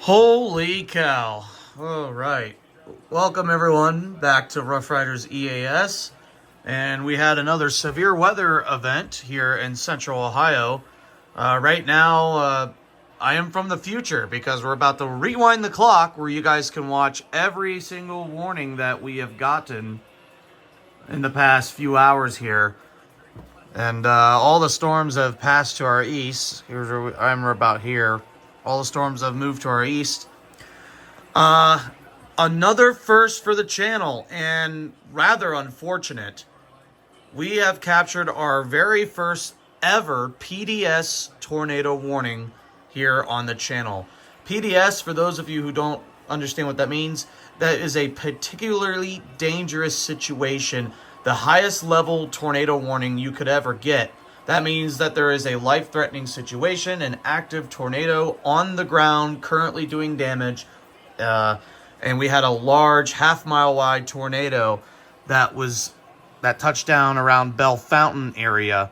Holy cow. All right. Welcome everyone back to Rough Riders EAS. And we had another severe weather event here in central Ohio. Right now, I am from the future because we're about to rewind the clock where you guys can watch every single warning that we have gotten in the past few hours here. And all the storms have passed to our east. Here's where I'm about here. All the storms have moved to our east. Another first for the channel, and rather unfortunate. We have captured our very first ever PDS Tornado Warning here on the channel. PDS, for those of you who don't understand what that means, that is a particularly dangerous situation. The highest level tornado warning you could ever get. That means that there is a life-threatening situation, an active tornado on the ground currently doing damage. And we had a large half-mile wide tornado that touched down around Bell Fountain area.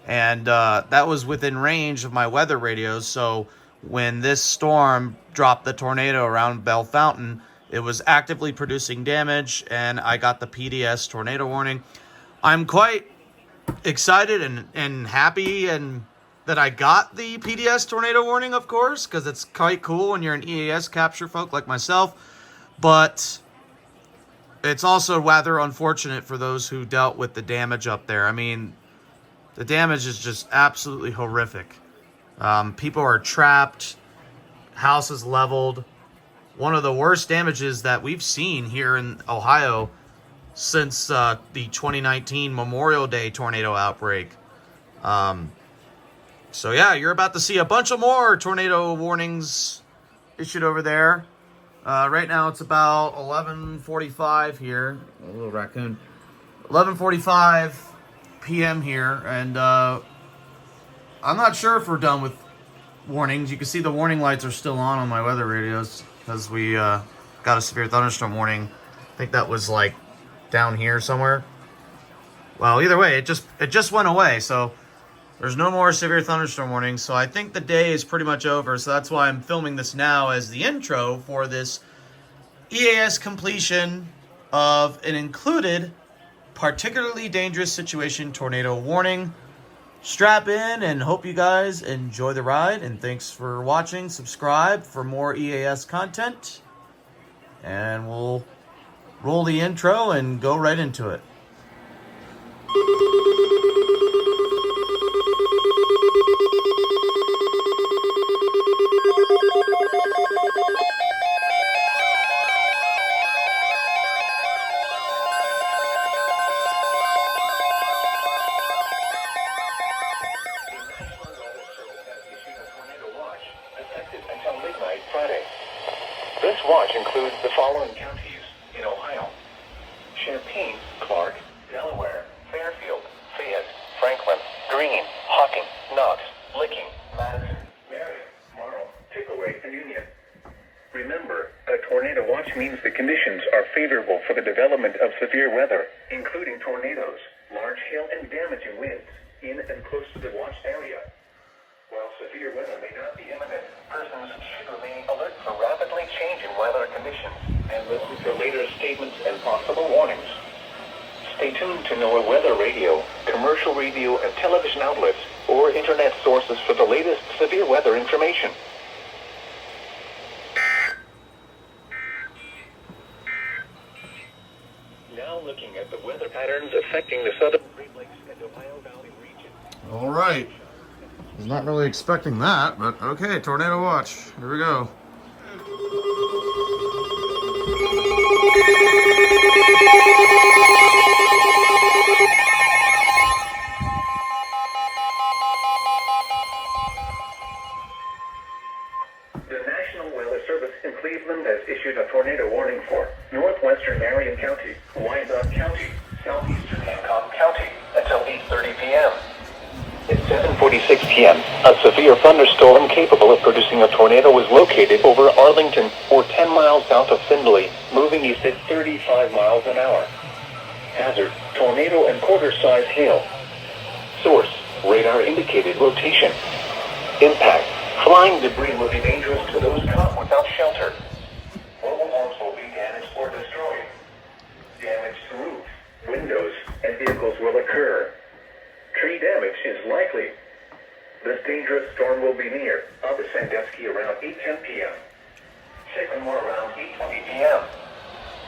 And that was within range of my weather radios. So when this storm dropped the tornado around Bell Fountain, it was actively producing damage, and I got the PDS tornado warning. I'm quite excited and happy and that I got the PDS tornado warning, of course, because it's quite cool when you're an EAS capture folk like myself. But it's also rather unfortunate for those who dealt with the damage up there. I mean, the damage is just absolutely horrific. People are trapped, houses leveled. One of the worst damages that we've seen here in Ohio since the 2019 Memorial Day tornado outbreak. So yeah, you're about to see a bunch of more tornado warnings issued over there. Right now it's about 11:45 here. A little raccoon. 11:45 p.m. here, and I'm not sure if we're done with warnings. You can see the warning lights are still on my weather radios because we got a severe thunderstorm warning. I think that was like down here somewhere. Well, either way, it just went away, so there's no more severe thunderstorm warnings. So I think the day is pretty much over, so that's why I'm filming this now as the intro for this EAS completion of an included particularly dangerous situation tornado warning. Strap in and hope you guys enjoy the ride, and thanks for watching. Subscribe for more EAS content, and we'll roll the intro and go right into it. This watch includes the following counties in Ohio: Champaign, Clark, Delaware, Fairfield, Fayette, Franklin, Greene, Hocking, Knox, Licking, Madison, Marion, Marl, Pickaway, and Union. Remember, a tornado watch means the conditions are favorable for the development of severe weather, including tornadoes, large hail, and damaging winds in and close to the watched area. While severe weather may not be imminent, persons should remain alert for rapidly changing weather conditions and listen to later statements and possible warnings. Stay tuned to NOAA weather radio, commercial radio and television outlets, or internet sources for the latest severe weather information. Now looking at the weather patterns affecting the southern Great Lakes and Ohio Valley region. All right. I was not really expecting that, but okay, tornado watch. Here we go. The National Weather Service in Cleveland has issued a tornado warning for northwestern Marion County, Wyandotte County, southeastern Hancock County until 8:30 p.m. At 7:46 p.m., a severe thunderstorm capable of producing a tornado was located over Arlington, or 10 miles south of Findlay, moving east at 35 miles an hour. Hazard: tornado and quarter-size hail. Source: radar indicated rotation. Impact: Flying debris will be dangerous to those caught without shelter. Mobile homes will be damaged or destroyed. Damage to roofs, windows, and vehicles will occur. Tree damage is likely. This dangerous storm will be near Upper Sandusky around 8:10 p.m. Sycamore around 8:20 p.m.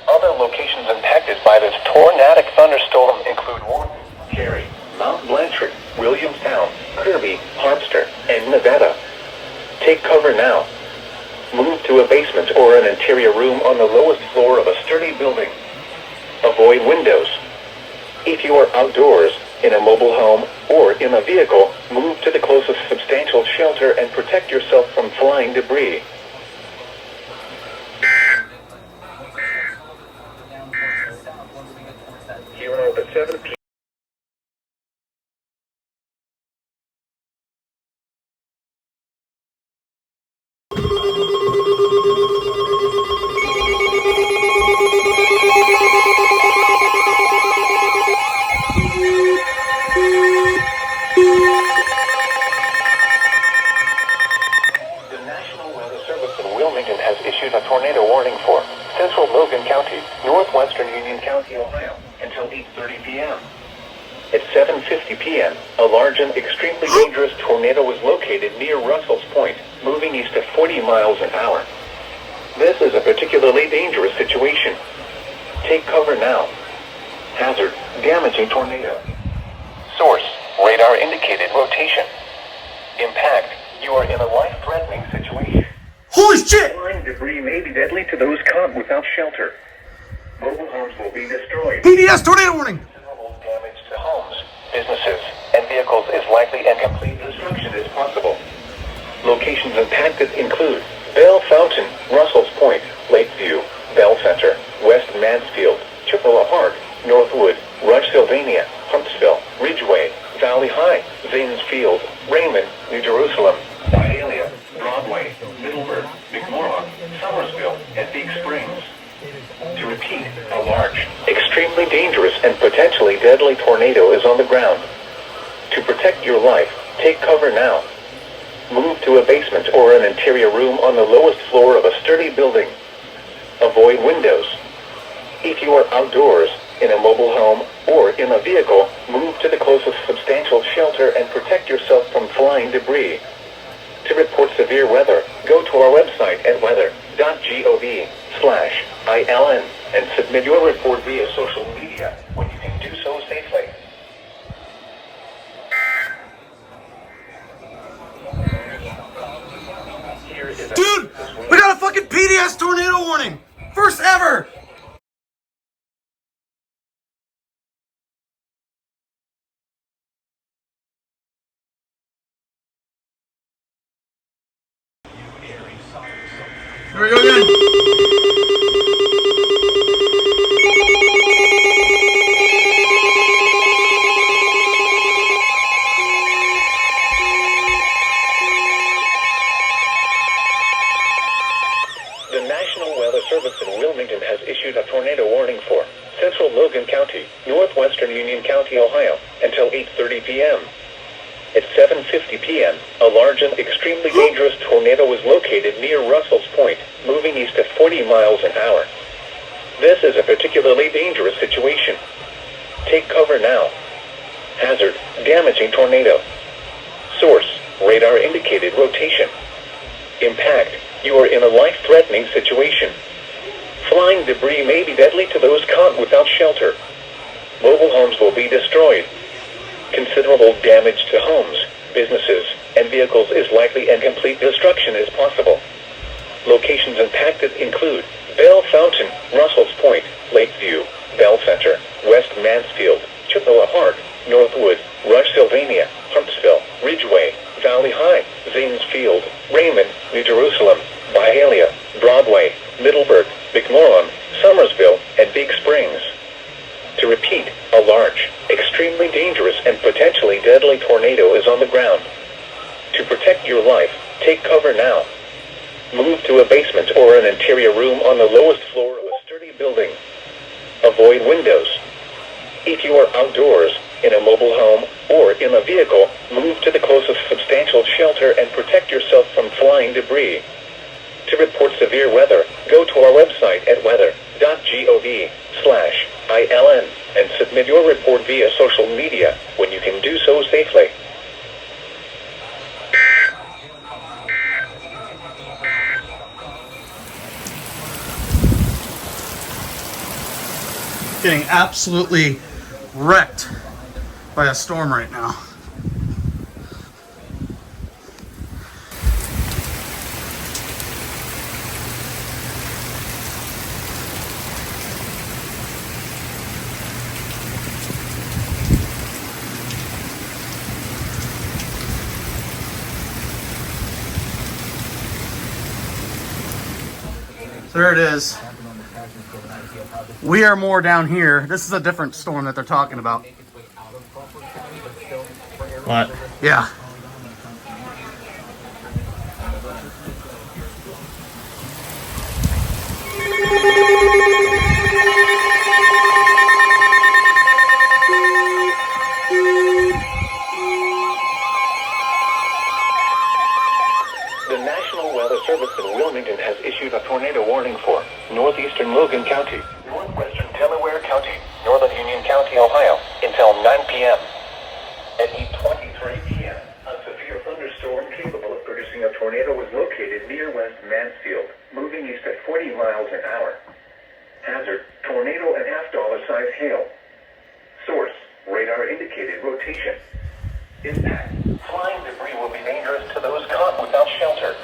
Other locations impacted by this tornadic thunderstorm include Warren, Cary, Mount Blanchard, Williamstown, Kirby, Harpster, and Nevada. Take cover now. Move to a basement or an interior room on the lowest floor of a sturdy building. Avoid windows. If you are outdoors, in a mobile home, or in a vehicle, move to the closest substantial shelter and protect yourself from flying debris. Here are the 7 p.m. The National Weather Service in Wilmington has issued a tornado warning for central Logan County, northwestern Union County, Ohio, until 8:30 p.m. At 7:50 p.m., a large and extremely dangerous tornado was located near Russell's Point, moving east at 40 miles an hour. This is a particularly dangerous situation. Take cover now. Hazard, damaging tornado. Source, radar indicated rotation. Impact, you are in a life-threatening situation. Holy shit! Flying debris may be deadly to those caught without shelter. Mobile homes will be destroyed. PDS Tornado Warning! Considerable damage to homes, businesses, and vehicles is likely and complete destruction is possible. Locations impacted include Bell Fountain, Russell's Point, Lakeview, Bell Center, West Mansfield, Chippewa Park, Northwood, Rush, Sylvania, Huntsville, Ridgeway, Valley High, Zanes Field, Raymond, New Jerusalem, Vidalia, Broadway, Middleburg, McMorrock, Somersville, and Big Springs. To repeat, a large, extremely dangerous and potentially deadly tornado is on the ground. To protect your life, take cover now. Move to a basement or an interior room on the lowest floor of a sturdy building. Avoid windows. If you are outdoors, in a mobile home, or in a vehicle, move to the closest substantial shelter and protect yourself from flying debris. To report severe weather, go to our website at weather.gov/ILN and submit your report via social media when you can do so safely. Here is Dude, we got a fucking PDS tornado warning! First ever! Here we go again. The National Weather Service in Wilmington has issued a tornado warning for central Logan County, northwestern Union County, Ohio, until 8:30 p.m. At 7:50 p.m., a large and extremely dangerous tornado was located near Russell's Point, moving east at 40 miles an hour. This is a particularly dangerous situation. Take cover now. Hazard, damaging tornado. Source, radar indicated rotation. Impact, you are in a life-threatening situation. Flying debris may be deadly to those caught without shelter. Mobile homes will be destroyed. Considerable damage to homes, businesses, and vehicles is likely and complete destruction is possible. Locations impacted include Bell Fountain, Russell's Point, Lakeview, Bell Center, West Mansfield, Chippewa Park, Northwood, Rush, Sylvania, Huntsville, Ridgeway, Valley High, Zanes Field, Raymond, New Jerusalem, Vidalia, Broadway, Middleburg, McMorrock, Somersville, and Big Springs. To repeat, a large, extremely dangerous and potentially deadly tornado is on the ground. To protect your life, take cover now. Move to a basement or an interior room on the lowest floor of a sturdy building. Avoid windows. If you are outdoors, in a mobile home, or in a vehicle, move to the closest substantial shelter and protect yourself from flying debris. To report severe weather, go to our website at weather.gov/ILN and submit your report via social media when you can do so safely. Getting absolutely wrecked by a storm right now. There it is. We are more down here. This is a different storm that they're talking about. What? Yeah. The National Weather Service in Wilmington has issued a tornado warning for northeastern Logan County, northwestern Delaware County, northern Union County, Ohio, until 9 p.m. At 8:23 p.m., a severe thunderstorm capable of producing a tornado was located near West Mansfield, moving east at 40 miles an hour. Hazard, tornado and half-dollar-sized hail. Source, radar indicated rotation. Impact, flying debris will be dangerous to those caught without shelter.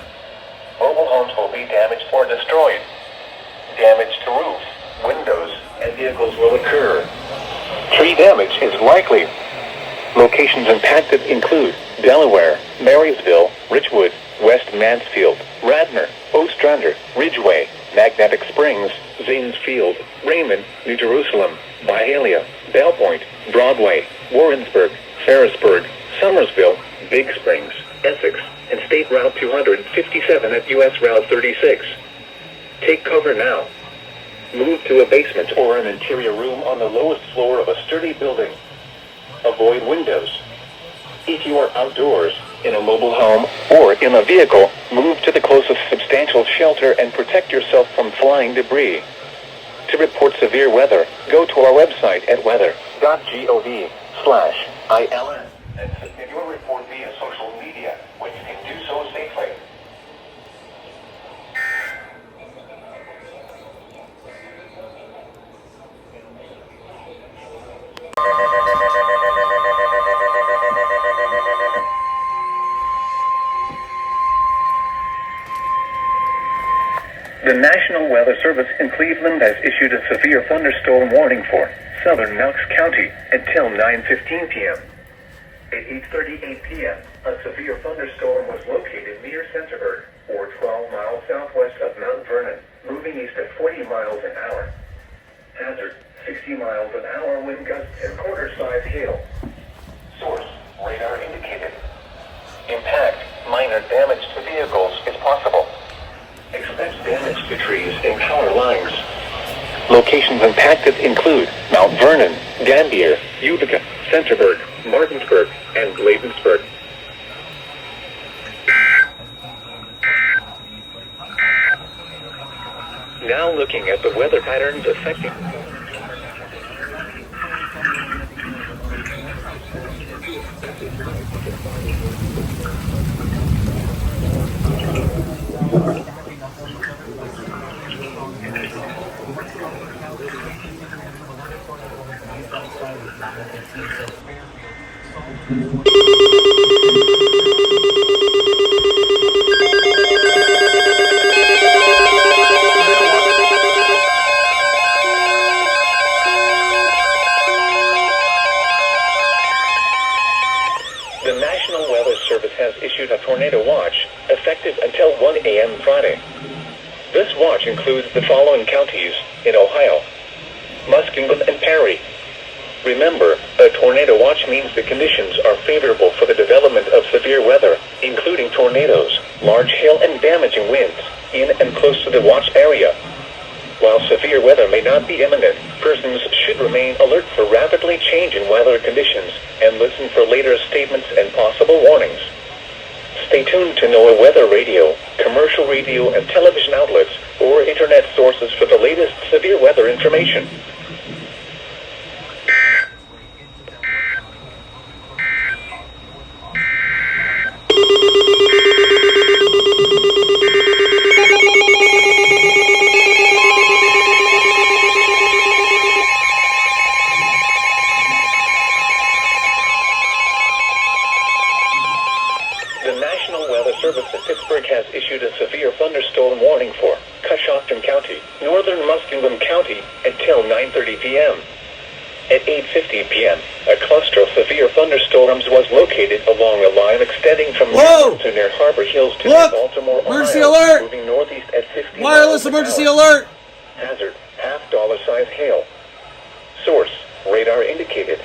Mobile homes will be damaged or destroyed. Damage to roofs, windows, and vehicles will occur. Tree damage is likely. Locations impacted include Delaware, Marysville, Richwood, West Mansfield, Radnor, Ostrander, Ridgeway, Magnetic Springs, Zanes Field, Raymond, New Jerusalem, Byhalia, Bell Point, Broadway, Warrensburg, Ferrisburg, Somersville, Big Springs, Essex, and State Route 257 at U.S. Route 36. Take cover now. Move to a basement or an interior room on the lowest floor of a sturdy building. Avoid windows. If you are outdoors, in a mobile home, or in a vehicle, move to the closest substantial shelter and protect yourself from flying debris. To report severe weather, go to our website at weather.gov/ILN and submit your report via social media when you can do so safely. The National Weather Service in Cleveland has issued a severe thunderstorm warning for southern Knox County until 9:15 p.m. At 8:38 p.m., a severe thunderstorm was located near Centerburg, or 12 miles southwest of Mount Vernon, moving east at 40 miles an hour. Hazard, 60 miles an hour wind gusts and quarter-size hail. Source, radar indicated. Impact, minor damage to vehicles is possible. Expect damage to trees and power lines. Locations impacted include Mount Vernon, Gambier, Utica, Centerburg, Martinsburg, and Bladensburg. Now looking at the weather patterns affecting. The National Weather Service has issued a tornado watch, effective until 1 a.m. Friday. This watch includes the following counties in Ohio: Muskingum and Perry. Remember, a tornado watch means the conditions are favorable for the development of severe weather, including tornadoes, large hail and damaging winds, in and close to the watch area. While severe weather may not be imminent, persons should remain alert for rapidly changing weather conditions and listen for later statements and possible warnings. Stay tuned to NOAA weather radio, commercial radio and television outlets, or internet sources for the latest severe weather information. Has issued a severe thunderstorm warning for Coshocton County, northern Muskegon County until 9:30 p.m. At 8:50 p.m., a cluster of severe thunderstorms was located along a line extending from to near Harbor Hills to near Baltimore, emergency Ohio, alert! moving northeast at 50 Wireless miles emergency an hour. alert! Hazard, $half size hail. Source, radar indicated.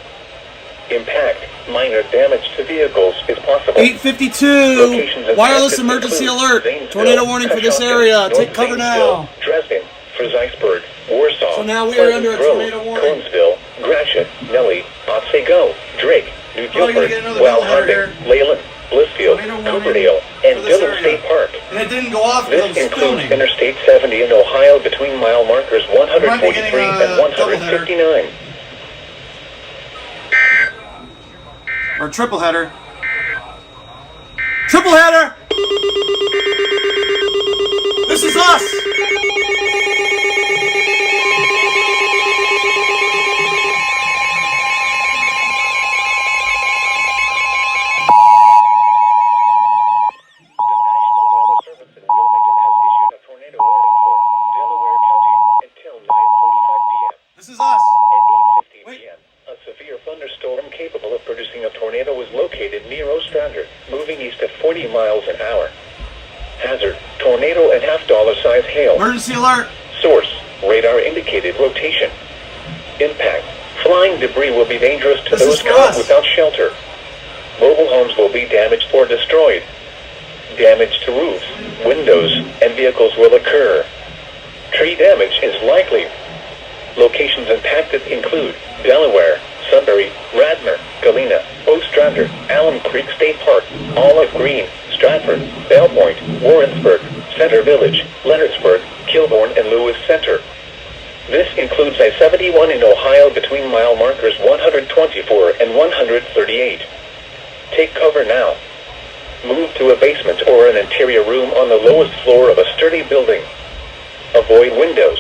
Impact, minor damage to vehicles is possible. 8:52. Wireless emergency alert. Tornado warning for this area. Take cover now. Dresden, Frizeisberg, Warsaw. So now we are under a tornado warning. Conesville, Gratiot, Nellie, Otsego, Drake, New Guilford, Wellhunding, Leyland, Blissfield, Cooperdale, and Dillon State Park. And it didn't go off This because it was includes filming. Interstate 70 in Ohio between mile markers 143 and 159. Or triple header. Triple header! This is us! The National Weather Service in Wilmington has issued a tornado warning for Delaware County until 9:45 p.m. This is us! At 8:50 p.m., a severe thunderstorm capable of producing a tornado was located near Ostrander, moving east at 40 miles an hour. Hazard, tornado and $half size hail. Emergency alert! Source, radar indicated rotation. Impact, flying debris will be dangerous to This is those for caught us. without shelter. Mobile homes will be damaged or destroyed. Damage to roofs, windows, and vehicles will occur. Tree damage is likely. Locations impacted include Delaware, Sunbury, Radnor, Galena, Ostrander, Alum Creek State Park, Olive Green, Stratford, Bell Point, Warrensburg, Center Village, Leonardsburg, Kilbourne, and Lewis Center. This includes I-71 in Ohio between mile markers 124 and 138. Take cover now. Move to a basement or an interior room on the lowest floor of a sturdy building. Avoid windows.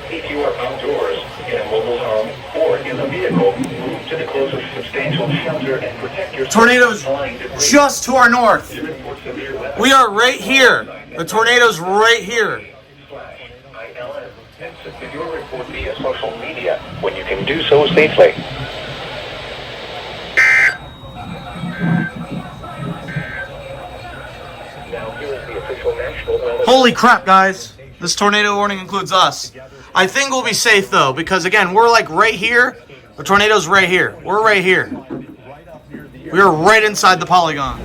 If you are outdoors, in a mobile home, or in a vehicle, move to the closest substantial shelter and protect yourself. Tornadoes from flying debris. just to our north. To report severe weather, We are right here. The tornado's right here. /ILM and submit your report via social media when you can do so safely. Now here is the official National Weather. Holy crap, guys. This tornado warning includes us. I think we'll be safe, though, because, again, we're, like, right here. The tornado's right here. We're right here. We're right inside the polygon.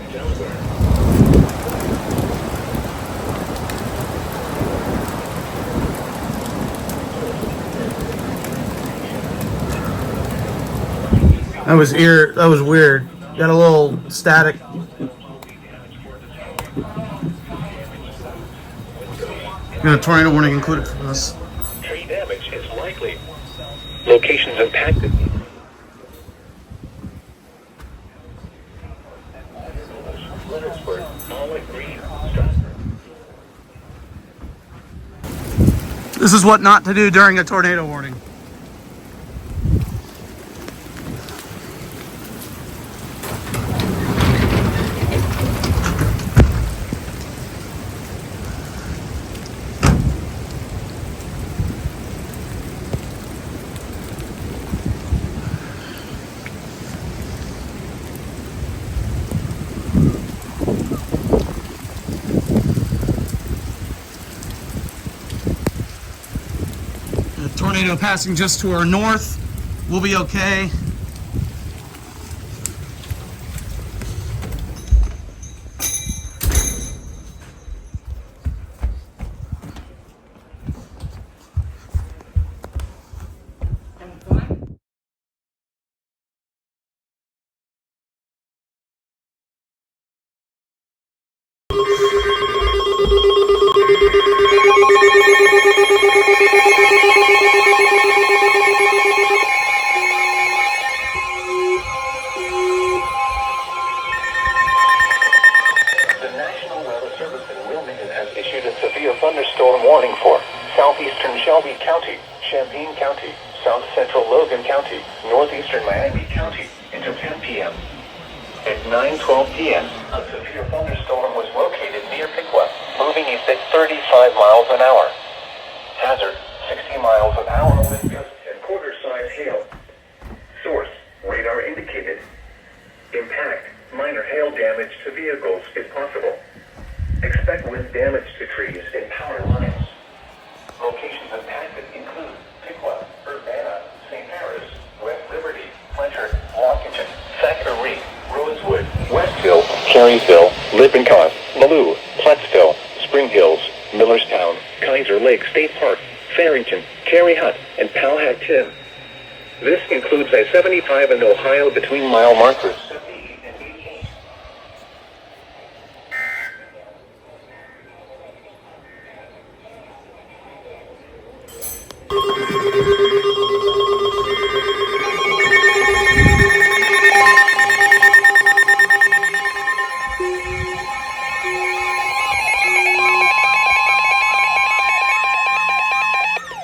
That was weird. Got a little static. Got a tornado warning included for us. Tree damage is likely. Locations impacted. Leonardsburg, Olive Green, Stratford. This is what not to do during a tornado warning. Tornado passing just to our north. We'll be okay. The National Weather Service in Wilmington has issued a severe thunderstorm warning for southeastern Shelby County, Champaign County, south central Logan County, northeastern Miami County until 10 p.m. At 9:12 p.m., a severe thunderstorm was located near Piqua, moving east at 35 miles an hour. Hazard, 60 miles an hour with gusts and quarter-size hail. Source, radar indicated. Impact, minor hail damage to vehicles is possible. Expect wind damage to trees and power lines. Locations impacted include Piqua, Urbana, St. Paris, West Liberty, Fletcher, Washington, Thackeray, Rosewood, Westville, Carysville, Lippincott, Malou, Plattsville, Spring Hills, Millerstown, Kaiser Lake State Park, Farrington, Terre Haute, and Powhatan. This includes I-75 in Ohio between mile markers 78 and 18.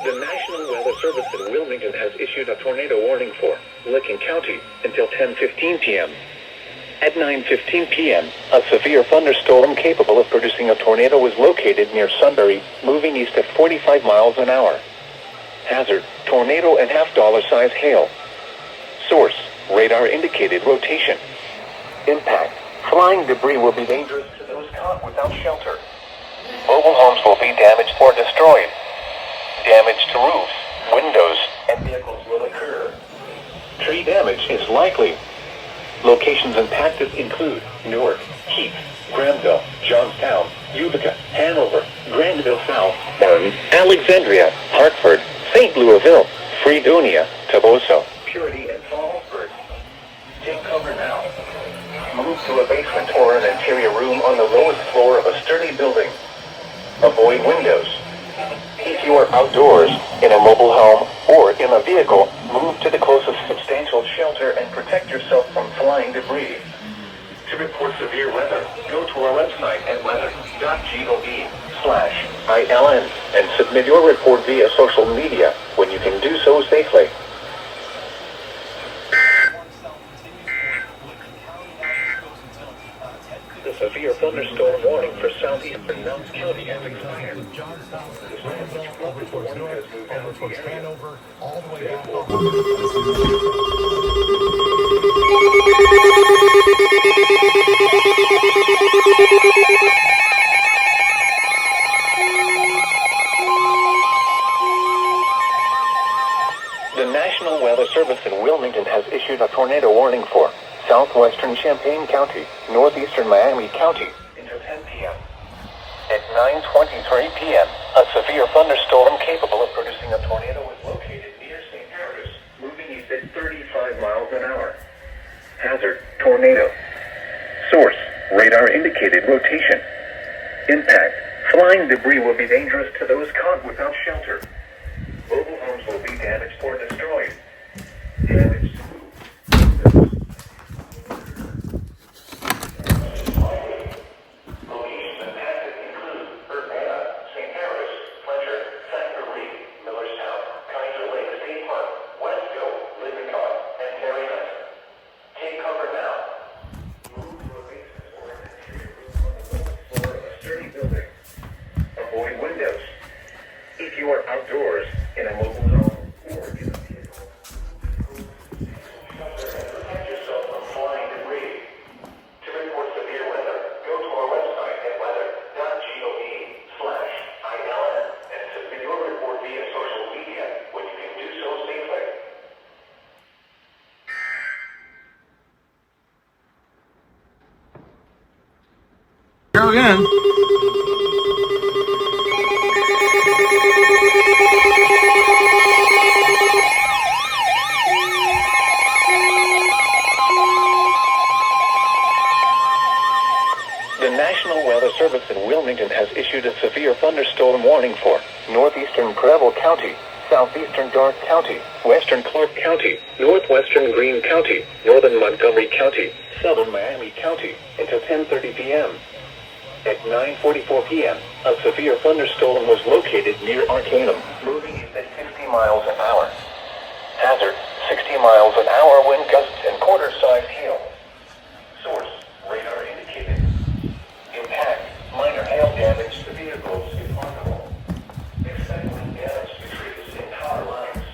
The National Weather Service in Wilmington has issued a tornado warning for Logan County until 10:15 p.m. At 9:15 p.m., a severe thunderstorm capable of producing a tornado was located near Sunbury, moving east at 45 miles an hour. Hazard, tornado and half-dollar-size hail. Source, radar indicated rotation. Impact, flying debris will be dangerous to those caught without shelter. Mobile homes will be damaged or destroyed. Damage to roofs, windows, and vehicles will occur. Tree damage is likely. Locations impacted include Newark, Heath, Granville, Johnstown, Utica, Hanover, Grandville South, Martin, Alexandria, Hartford, St. Louisville, Fredonia, Toboso, Purity, and Fallsburg. Take cover now. Move to a basement or an interior room on the lowest floor of a sturdy building. Avoid windows. If you are outdoors, in a mobile home, or in a vehicle, move to the closest substantial shelter and protect yourself from flying debris. To report severe weather, go to our website at weather.gov/ILN and submit your report via social media when you can do so safely. The severe thunderstorm warning for southeastern Logan County has expired. Hanover, all the way back The National Weather Service in Wilmington has issued a tornado warning for southwestern Champaign County, northeastern Miami County until 10 p.m. At 9:23 p.m., a severe thunderstorm capable of producing a tornado was located near St. Paris, moving east at 35 miles an hour. Hazard, tornado. Source, radar indicated rotation. Impact, flying debris will be dangerous to those caught without shelter. Mobile homes will be damaged or destroyed. Damage to locations impacted include Urbana, St. Paris, Fletcher, Thackeray, Millerstown, Kaiser Lake State Park, Westville, Lippincott, and Terre Haute. Take cover now. Move to a basement or an interior room on the lowest floor of a sturdy building. Avoid windows. If you are outdoors, in a mobile home, or in a vehicle, shelter and protect yourself from flying debris. To report severe weather, go to our website at weather.gov/ILN and submit your report via social media when you can do so safely. Go again. The National Weather Service in Wilmington has issued a severe thunderstorm warning for northeastern Preble County, southeastern Darke County, western Clark County, northwestern Greene County, northern Montgomery County, southern Miami County until 10:30 p.m. At 9:44 p.m., a severe thunderstorm was located near Arcanum, moving at 60 miles an hour. Hazard, 60 miles an hour wind gusts and quarter-sized hail. Source, radar indicated. Impact, minor hail damage to vehicles if possible. Expect wind damage to trees and power lines.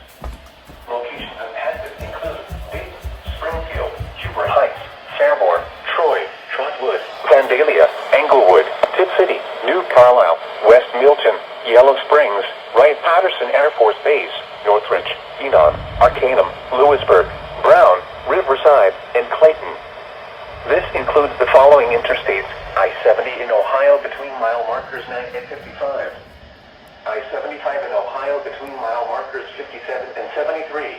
Locations impacted include Dayton, Springfield, Huber Heights, Fairborn, Troy, Trotwood, Vandalia, Englewood, Tip City, New Carlisle, West Milton, Yellow Springs, Wright-Patterson Air Force Base, Northridge, Enon, Arcanum, Lewisburg, Brown, Riverside, and Clayton. This includes the following interstates: I-70 in Ohio between mile markers 9 and 55. I-75 in Ohio between mile markers 57 and 73.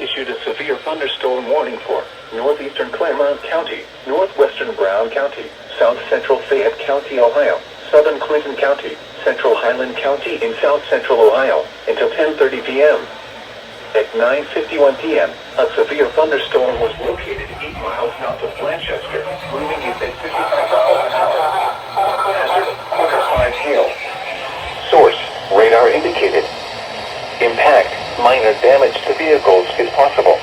Issued a severe thunderstorm warning for northeastern Claremont County, northwestern Brown County, south central Fayette County, Ohio, southern Clinton County, central Highland County in south central Ohio until 10:30 p.m. At 9:51 p.m., a severe thunderstorm was located 8 miles north of Blanchester, moving east at 55 miles an hour. Hazard, quarter-sized hail. Source, radar indicated. Impact, minor damage to vehicles is possible.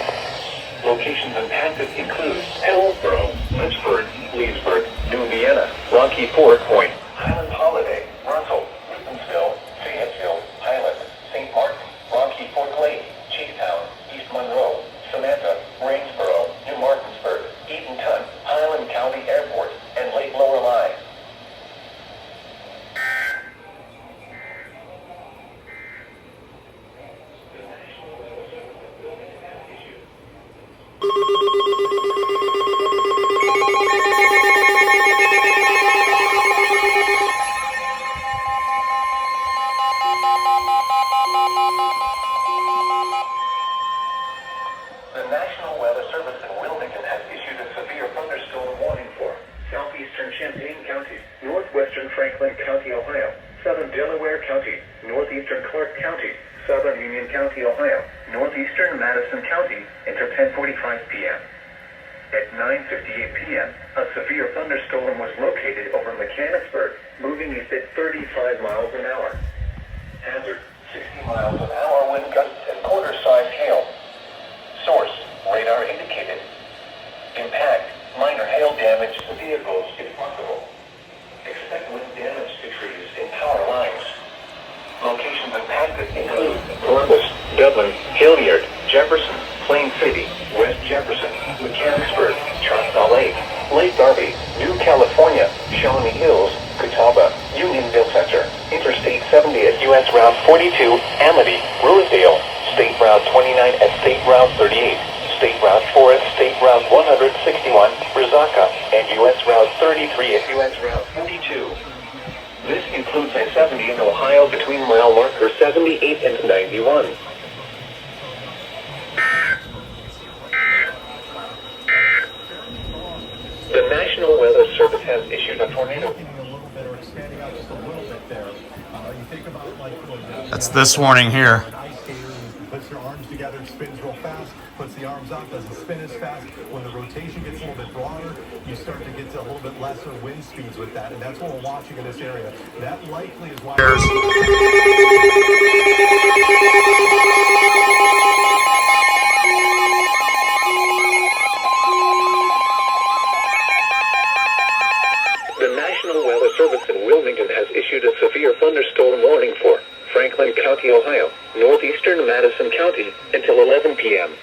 Locations impacted include Hillsborough, Lynchburg, Leesburg, New Vienna, Rocky Ford Point, Highland Holiday, Russell, Evansville, Fayetteville, Highland, St. Martin, Rocky Fort Lake, Chasetown, East Monroe, Samantha, Rainsboro, New Martinsburg, Eatonton, Highland County Airport, and Lake Lorelei. The National Weather Service in Wilmington has issued a severe thunderstorm warning for southeastern Champaign County, northwestern Franklin County, Ohio, southern Delaware County, northeastern Clark County, southern Union County, Ohio, northeastern Madison County until 10:45 p.m. At 9:58 p.m., a severe thunderstorm was located over Mechanicsburg, moving east at 35 miles an hour. Hazard, 60 miles an hour wind gusts and quarter-sized hail. Source, radar indicated. Impact, minor hail damage to vehicles if possible. Expect wind damage to trees and power lines. Locations impacted include Columbus, Dublin, Hilliard, Jefferson, Plain City, West Jefferson, Mechanicsburg, Choctaw Lake, Lake Darby, New California, Shawnee Hills, Catawba, Unionville Center, Interstate 70 at U.S. Route 42, Amity, Rosedale, State Route 29 at State Route 38, State Route 4 at State Route 161, Rizaka, and U.S. Route 33 at U.S. Route 42. This includes I-70 in Ohio between mile markers 78 and 91. The National Weather Service has issued a tornado. That's this warning here. Puts your arms together, spins real fast, puts the arms up, doesn't spin as fast. When the rotation gets a little bit broader, you start to get to a little bit lesser wind speeds with that, and that's what we're watching in this area. That likely is why... The National Weather Service in Wilmington has issued a severe thunderstorm warning for Franklin County, Ohio, northeastern Madison County until 11 p.m.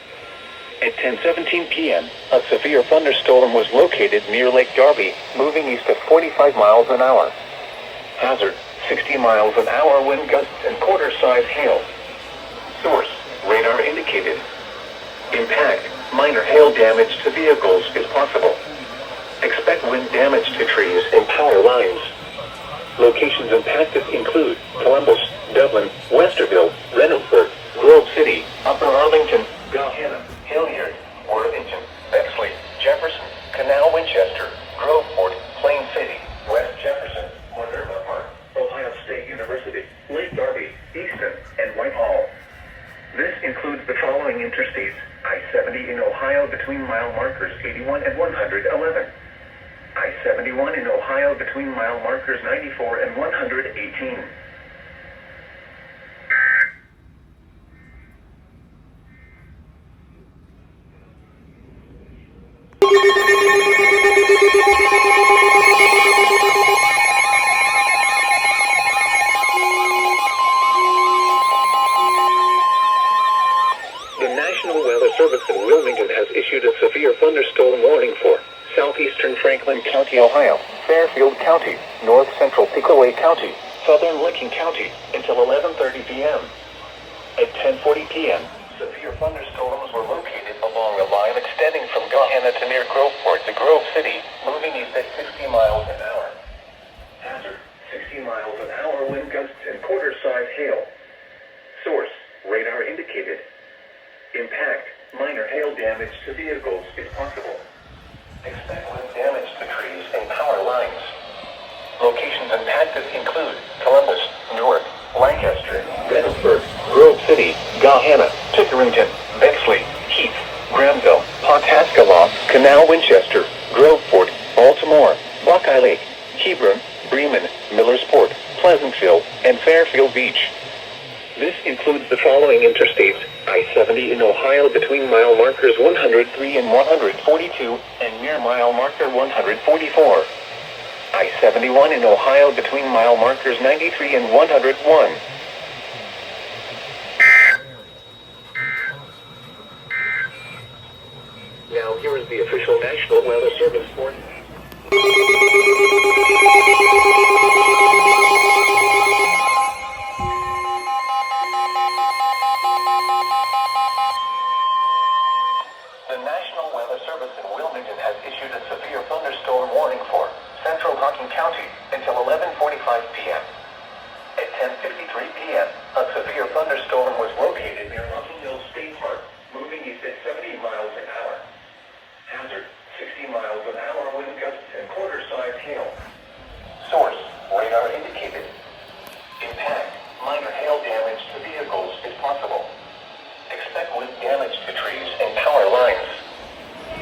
At 10:17 p.m., a severe thunderstorm was located near Lake Darby, moving east at 45 miles an hour. Hazard, 60 miles an hour wind gusts and quarter-sized hail. Source, radar indicated. Impact, minor hail damage to vehicles is possible. Expect wind damage to trees and power lines. Locations impacted include Columbus, Dublin, Westerville, Reynoldsburg, Grove City, Upper Arlington, Gahanna, Hilliard, Worthington, Bexley, Jefferson, Canal Winchester, Groveport, Plain City, West Jefferson, Moderna Park, Ohio State University, Lake Darby, Easton, and Whitehall. This includes the following interstates: I-70 in Ohio between mile markers 81 and 111. I-71 in Ohio between mile markers 94 and 118. The National Weather Service in Wilmington has issued a severe thunderstorm warning for southeastern Franklin County, Ohio, Fairfield County, north central Pickaway County, southern Licking County, until 11:30 p.m. At 10:40 p.m., severe thunderstorms were located along a line extending from Gahanna to near Groveport to Grove City, moving east at 60 miles an hour. Hazard, 60 miles an hour wind gusts and quarter-size hail. Source, radar indicated. Impact, minor hail damage to vehicles is possible. Expect wind damage to trees and power lines. Locations impacted include Columbus, Newark, Lancaster, Reynoldsburg, Grove City, Gahanna, Pickerington, Bexley, Heath, Granville, Pawhuska, Canal Winchester, Groveport, Baltimore, Buckeye Lake, Hebron, Bremen, Millersport, Pleasantville, and Fairfield Beach. This includes the following interstates: I-70 in Ohio between mile markers 103 and 142 and near mile marker 144. I-71 in Ohio between mile markers 93 and 101. Now here is the official National Weather Service warning. The National Weather Service in Wilmington has issued a severe thunderstorm warning for central Hocking County until 11:45 p.m. At 10:53 p.m., a severe thunderstorm was located near Hocking Hills State Park, moving east at 70 miles an hour. Hazard, 60 miles an hour wind gusts and quarter-size hail. Source, radar indicated. Impact, minor hail damage to vehicles is possible. Expect wind damage to trees and power lines.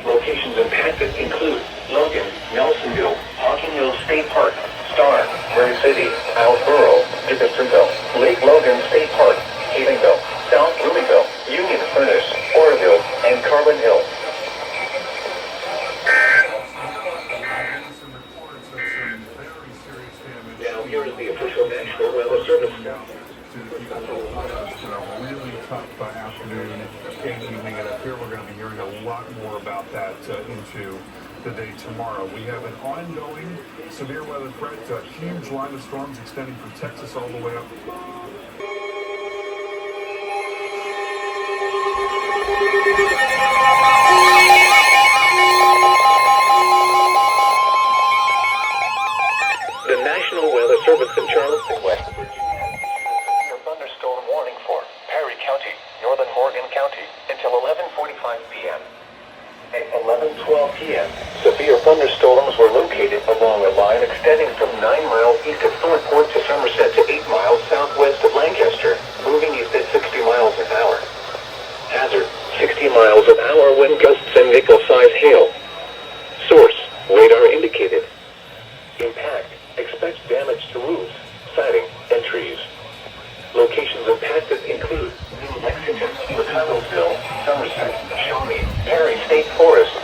Locations impacted include Logan, Nelsonville, Hocking Hills State Park, Star, Murray City, Owlsboro, Dickinsonville, Lake Logan State Park, Havenville, South Louisville, Union Furnace, Oroville, and Carbon Hill. Now here is the official National Weather Service. Really tough afternoon and evening, and I fear we're going to be hearing a lot more about that into the day tomorrow. We have an ongoing severe weather threat, a huge line of storms extending from Texas all the way up. The National Weather Service in Charleston, West Virginia, has issued a thunderstorm warning for Perry County, northern Morgan County, until 11:45 p.m. At 11:12 p.m., severe thunderstorms were located along a line extending from 9 miles east of Thornport to Somerset to 8 miles southwest of Lancaster, moving east at 60 miles an hour. Hazard, 60 miles an hour wind gusts and nickel-size hail. Source, radar indicated. Impact, expect damage to roofs, siding, and trees. Locations impacted include New Lexington, McConnellsville, Somerset, Shawnee, Perry State Forest,